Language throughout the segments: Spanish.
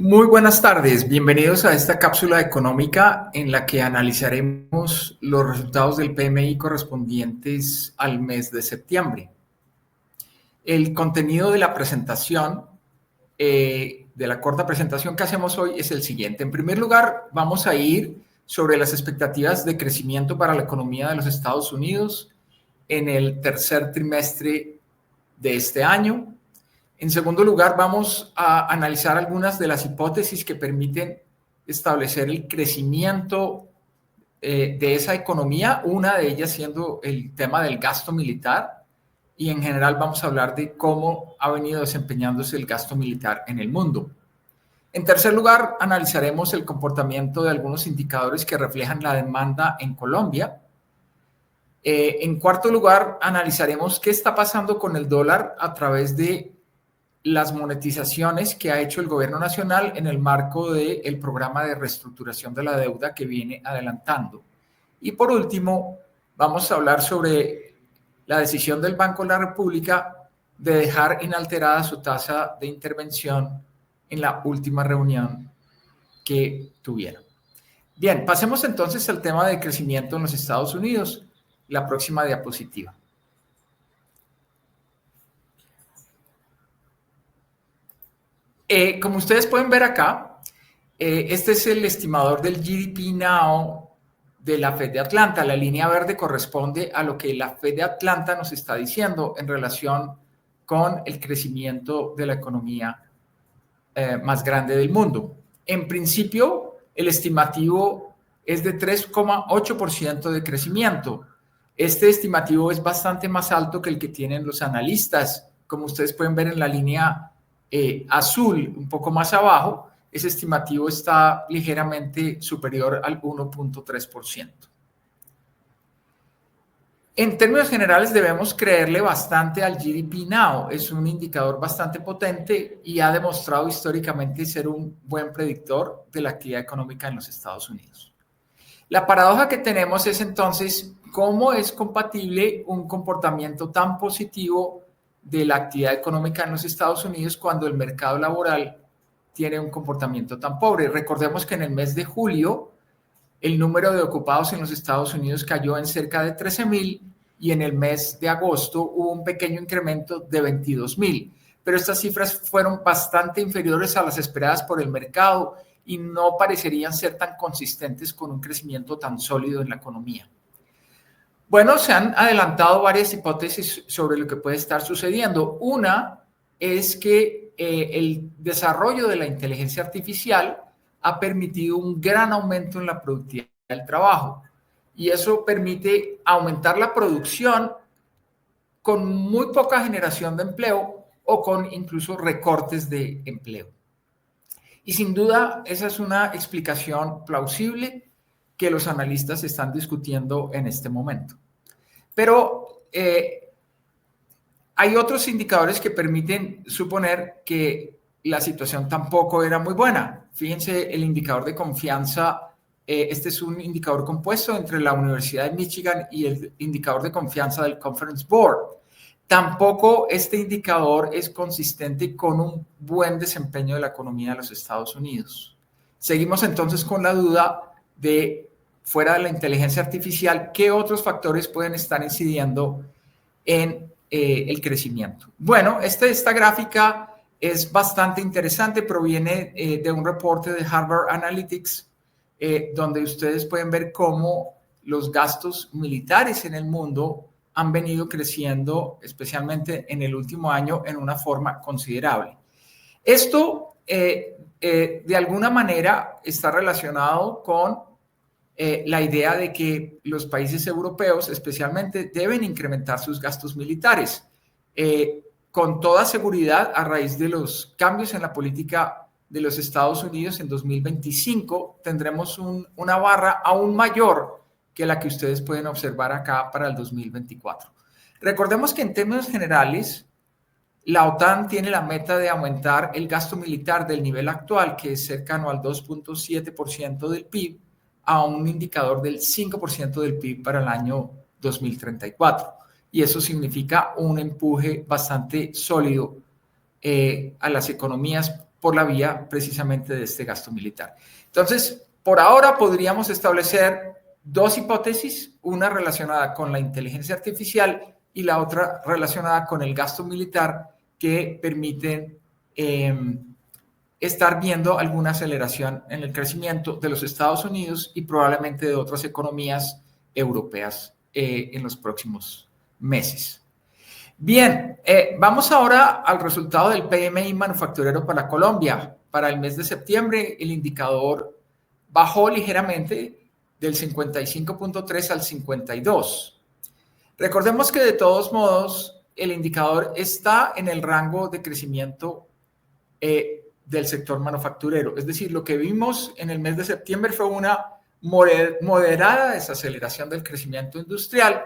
Muy buenas tardes, bienvenidos a esta cápsula económica en la que analizaremos los resultados del PMI correspondientes al mes de septiembre. El contenido de la presentación, de la corta presentación que hacemos hoy es el siguiente. En primer lugar, vamos a ir sobre las expectativas de crecimiento para la economía de los Estados Unidos en el tercer trimestre de este año. En segundo lugar, vamos a analizar algunas de las hipótesis que permiten establecer el crecimiento de esa economía, una de ellas siendo el tema del gasto militar, y en general vamos a hablar de cómo ha venido desempeñándose el gasto militar en el mundo. En tercer lugar, analizaremos el comportamiento de algunos indicadores que reflejan la demanda en Colombia. En cuarto lugar, analizaremos qué está pasando con el dólar a través de las monetizaciones que ha hecho el gobierno nacional en el marco del programa de reestructuración de la deuda que viene adelantando. Y por último, vamos a hablar sobre la decisión del Banco de la República de dejar inalterada su tasa de intervención en la última reunión que tuvieron. Bien, pasemos entonces al tema de crecimiento en los Estados Unidos. La próxima diapositiva. Como ustedes pueden ver acá, este es el estimador del GDP Now de la Fed de Atlanta. La línea verde corresponde a lo que la Fed de Atlanta nos está diciendo en relación con el crecimiento de la economía más grande del mundo. En principio, el estimativo es de 3,8% de crecimiento. Este estimativo es bastante más alto que el que tienen los analistas. Como ustedes pueden ver en la línea azul, un poco más abajo, ese estimativo está ligeramente superior al 1,3%. En términos generales, debemos creerle bastante al GDP Now. Es un indicador bastante potente y ha demostrado históricamente ser un buen predictor de la actividad económica en los Estados Unidos. La paradoja que tenemos es entonces cómo es compatible un comportamiento tan positivo de la actividad económica en los Estados Unidos cuando el mercado laboral tiene un comportamiento tan pobre. Recordemos que en el mes de julio el número de ocupados en los Estados Unidos cayó en cerca de 13,000 y en el mes de agosto hubo un pequeño incremento de 22,000. Pero estas cifras fueron bastante inferiores a las esperadas por el mercado y no parecerían ser tan consistentes con un crecimiento tan sólido en la economía. Bueno, se han adelantado varias hipótesis sobre lo que puede estar sucediendo. Una es que el desarrollo de la inteligencia artificial ha permitido un gran aumento en la productividad del trabajo y eso permite aumentar la producción con muy poca generación de empleo o con incluso recortes de empleo. Y sin duda, esa es una explicación plausible que los analistas están discutiendo en este momento. Pero hay otros indicadores que permiten suponer que la situación tampoco era muy buena. Fíjense el indicador de confianza. Este es un indicador compuesto entre la Universidad de Michigan y el indicador de confianza del Conference Board. Tampoco este indicador es consistente con un buen desempeño de la economía de los Estados Unidos. Seguimos entonces con la duda de, fuera de la inteligencia artificial, ¿qué otros factores pueden estar incidiendo en el crecimiento? Bueno, esta gráfica es bastante interesante, proviene de un reporte de Harvard Analytics, donde ustedes pueden ver cómo los gastos militares en el mundo han venido creciendo, especialmente en el último año, en una forma considerable. Esto, de alguna manera, está relacionado con la idea de que los países europeos, especialmente, deben incrementar sus gastos militares. Con toda seguridad, a raíz de los cambios en la política de los Estados Unidos en 2025, tendremos una barra aún mayor que la que ustedes pueden observar acá para el 2024. Recordemos que en términos generales, la OTAN tiene la meta de aumentar el gasto militar del nivel actual, que es cercano al 2,7% del PIB, a un indicador del 5% del PIB para el año 2034. Y eso significa un empuje bastante sólido a las economías por la vía precisamente de este gasto militar. Entonces, por ahora podríamos establecer dos hipótesis, una relacionada con la inteligencia artificial y la otra relacionada con el gasto militar, que permiten estar viendo alguna aceleración en el crecimiento de los Estados Unidos y probablemente de otras economías europeas en los próximos meses. Bien, vamos ahora al resultado del PMI manufacturero para Colombia. Para el mes de septiembre, el indicador bajó ligeramente del 55.3 al 52. Recordemos que de todos modos, el indicador está en el rango de crecimiento del sector manufacturero. Es decir, lo que vimos en el mes de septiembre fue una moderada desaceleración del crecimiento industrial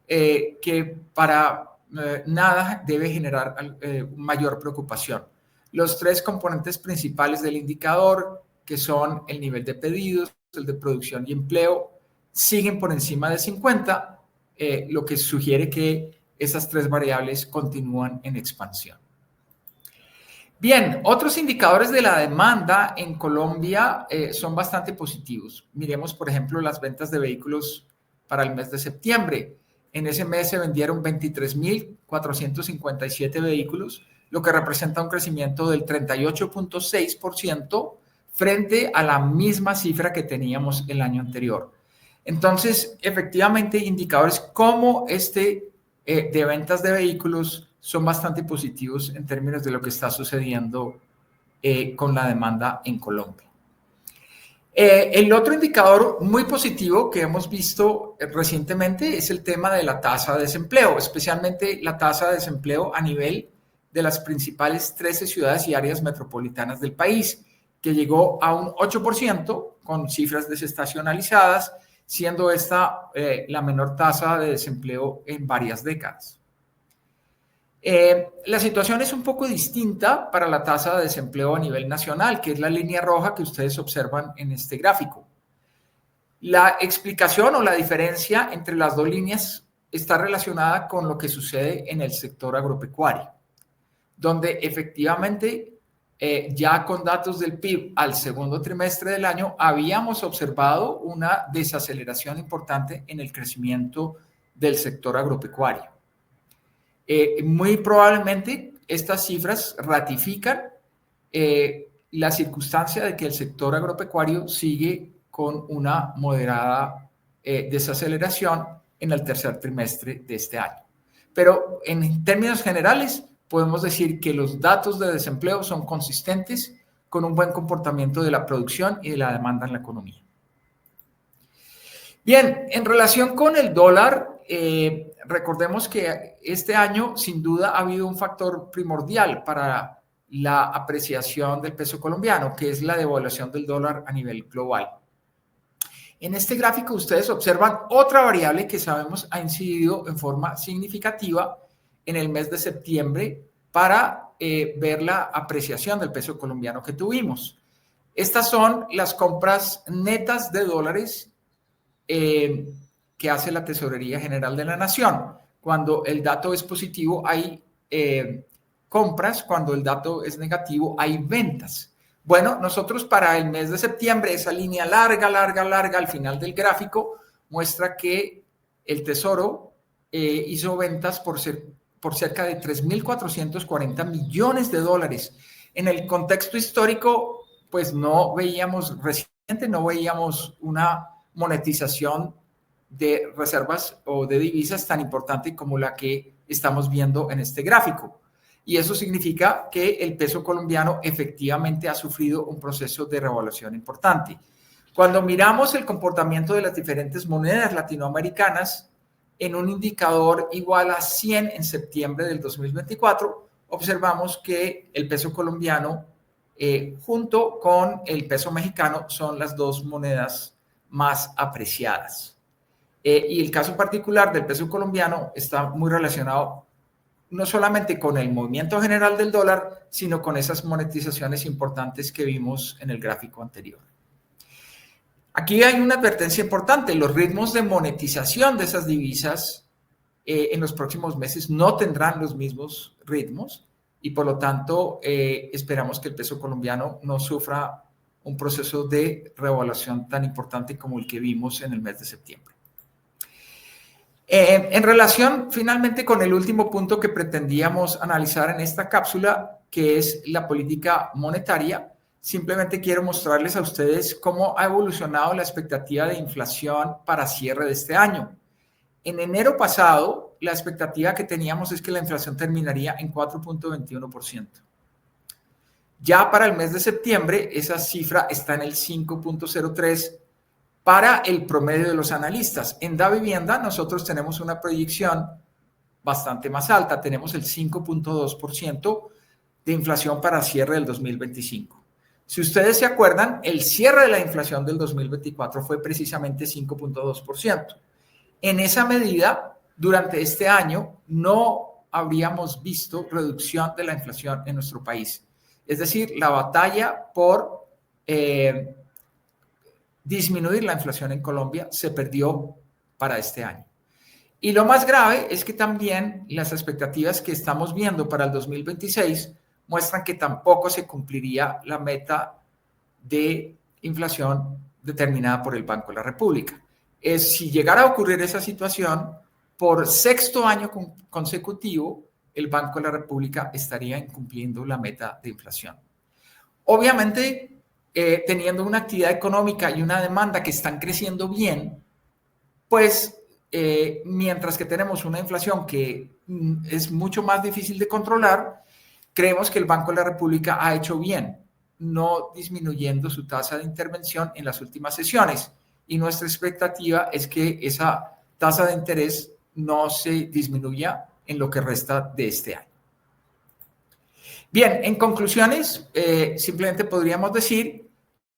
que para nada debe generar mayor preocupación. Los tres componentes principales del indicador, que son el nivel de pedidos, el de producción y empleo, siguen por encima de 50, lo que sugiere que esas tres variables continúan en expansión. Bien, otros indicadores de la demanda en Colombia son bastante positivos. Miremos, por ejemplo, las ventas de vehículos para el mes de septiembre. En ese mes se vendieron 23.457 vehículos, lo que representa un crecimiento del 38.6% frente a la misma cifra que teníamos el año anterior. Entonces, efectivamente, indicadores como este de ventas de vehículos son bastante positivos en términos de lo que está sucediendo con la demanda en Colombia. El otro indicador muy positivo que hemos visto recientemente es el tema de la tasa de desempleo, especialmente la tasa de desempleo a nivel de las principales 13 ciudades y áreas metropolitanas del país, que llegó a un 8% con cifras desestacionalizadas, siendo esta la menor tasa de desempleo en varias décadas. La situación es un poco distinta para la tasa de desempleo a nivel nacional, que es la línea roja que ustedes observan en este gráfico. La explicación o la diferencia entre las dos líneas está relacionada con lo que sucede en el sector agropecuario, donde efectivamente ya con datos del PIB al segundo trimestre del año habíamos observado una desaceleración importante en el crecimiento del sector agropecuario. Muy probablemente estas cifras ratifican la circunstancia de que el sector agropecuario sigue con una moderada desaceleración en el tercer trimestre de este año. Pero en términos generales, podemos decir que los datos de desempleo son consistentes con un buen comportamiento de la producción y de la demanda en la economía. Bien, en relación con el dólar, recordemos que este año sin duda ha habido un factor primordial para la apreciación del peso colombiano, que es la devaluación del dólar a nivel global. En este gráfico ustedes observan otra variable que sabemos ha incidido en forma significativa en el mes de septiembre para ver la apreciación del peso colombiano que tuvimos. Estas son las compras netas de dólares que hace la Tesorería General de la Nación. Cuando el dato es positivo hay compras, cuando el dato es negativo hay ventas. Bueno, nosotros para el mes de septiembre, esa línea larga al final del gráfico muestra que el Tesoro hizo ventas por cerca de 3.440 millones de dólares. En el contexto histórico, pues no veíamos una monetización de reservas o de divisas tan importante como la que estamos viendo en este gráfico. Y eso significa que el peso colombiano efectivamente ha sufrido un proceso de revaluación importante. Cuando miramos el comportamiento de las diferentes monedas latinoamericanas en un indicador igual a 100 en septiembre del 2024, observamos que el peso colombiano junto con el peso mexicano son las dos monedas más apreciadas. Y el caso particular del peso colombiano está muy relacionado no solamente con el movimiento general del dólar, sino con esas monetizaciones importantes que vimos en el gráfico anterior. Aquí hay una advertencia importante: los ritmos de monetización de esas divisas en los próximos meses no tendrán los mismos ritmos y por lo tanto esperamos que el peso colombiano no sufra un proceso de revaluación tan importante como el que vimos en el mes de septiembre. En relación finalmente con el último punto que pretendíamos analizar en esta cápsula, que es la política monetaria, simplemente quiero mostrarles a ustedes cómo ha evolucionado la expectativa de inflación para cierre de este año. En enero pasado, la expectativa que teníamos es que la inflación terminaría en 4.21%. Ya para el mes de septiembre, esa cifra está en el 5.03% para el promedio de los analistas. En Davivienda nosotros tenemos una proyección bastante más alta, tenemos el 5.2% de inflación para cierre del 2025. Si ustedes se acuerdan, el cierre de la inflación del 2024 fue precisamente 5.2%. En esa medida, durante este año no habríamos visto reducción de la inflación en nuestro país. Es decir, la batalla por disminuir la inflación en Colombia se perdió para este año. Y lo más grave es que también las expectativas que estamos viendo para el 2026 muestran que tampoco se cumpliría la meta de inflación determinada por el Banco de la República. Si llegara a ocurrir esa situación, por sexto año consecutivo, el Banco de la República estaría incumpliendo la meta de inflación. Obviamente, teniendo una actividad económica y una demanda que están creciendo bien, pues mientras que tenemos una inflación que es mucho más difícil de controlar, creemos que el Banco de la República ha hecho bien, no disminuyendo su tasa de intervención en las últimas sesiones. Y nuestra expectativa es que esa tasa de interés no se disminuya en lo que resta de este año. Bien, en conclusiones, simplemente podríamos decir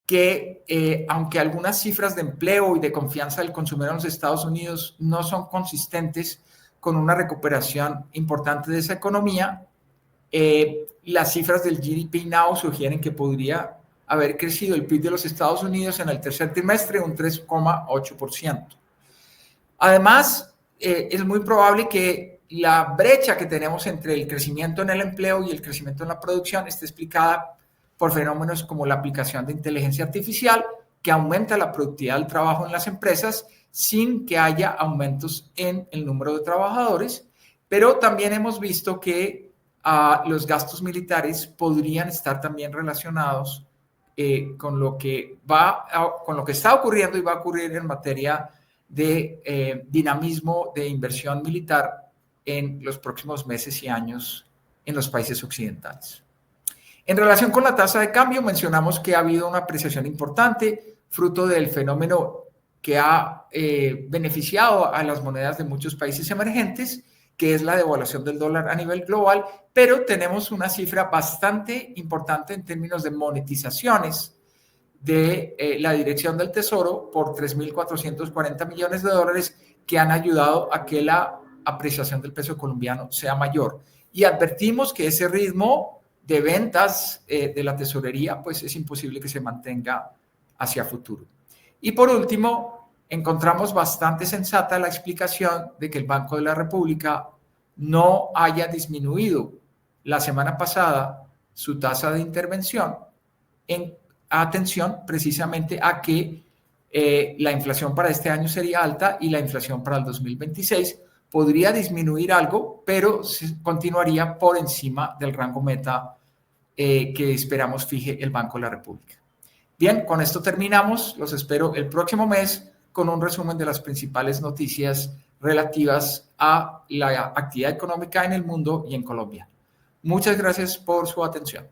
que aunque algunas cifras de empleo y de confianza del consumidor en los Estados Unidos no son consistentes con una recuperación importante de esa economía, las cifras del GDP Now sugieren que podría haber crecido el PIB de los Estados Unidos en el tercer trimestre un 3,8%. Además, es muy probable que la brecha que tenemos entre el crecimiento en el empleo y el crecimiento en la producción esté explicada por fenómenos como la aplicación de inteligencia artificial, que aumenta la productividad del trabajo en las empresas sin que haya aumentos en el número de trabajadores, pero también hemos visto que los gastos militares podrían estar también relacionados con lo que está ocurriendo y va a ocurrir en materia de dinamismo de inversión militar en los próximos meses y años en los países occidentales. En relación con la tasa de cambio, mencionamos que ha habido una apreciación importante, fruto del fenómeno que ha beneficiado a las monedas de muchos países emergentes, que es la devaluación del dólar a nivel global, pero tenemos una cifra bastante importante en términos de monetizaciones de la Dirección del Tesoro por 3.440 millones de dólares que han ayudado a que la apreciación del peso colombiano sea mayor. Y advertimos que ese ritmo de ventas de la tesorería, pues es imposible que se mantenga hacia futuro. Y por último, encontramos bastante sensata la explicación de que el Banco de la República no haya disminuido la semana pasada su tasa de intervención en atención precisamente a que la inflación para este año sería alta y la inflación para el 2026 podría disminuir algo, pero continuaría por encima del rango meta que esperamos fije el Banco de la República. Bien, con esto terminamos. Los espero el próximo mes con un resumen de las principales noticias relativas a la actividad económica en el mundo y en Colombia. Muchas gracias por su atención.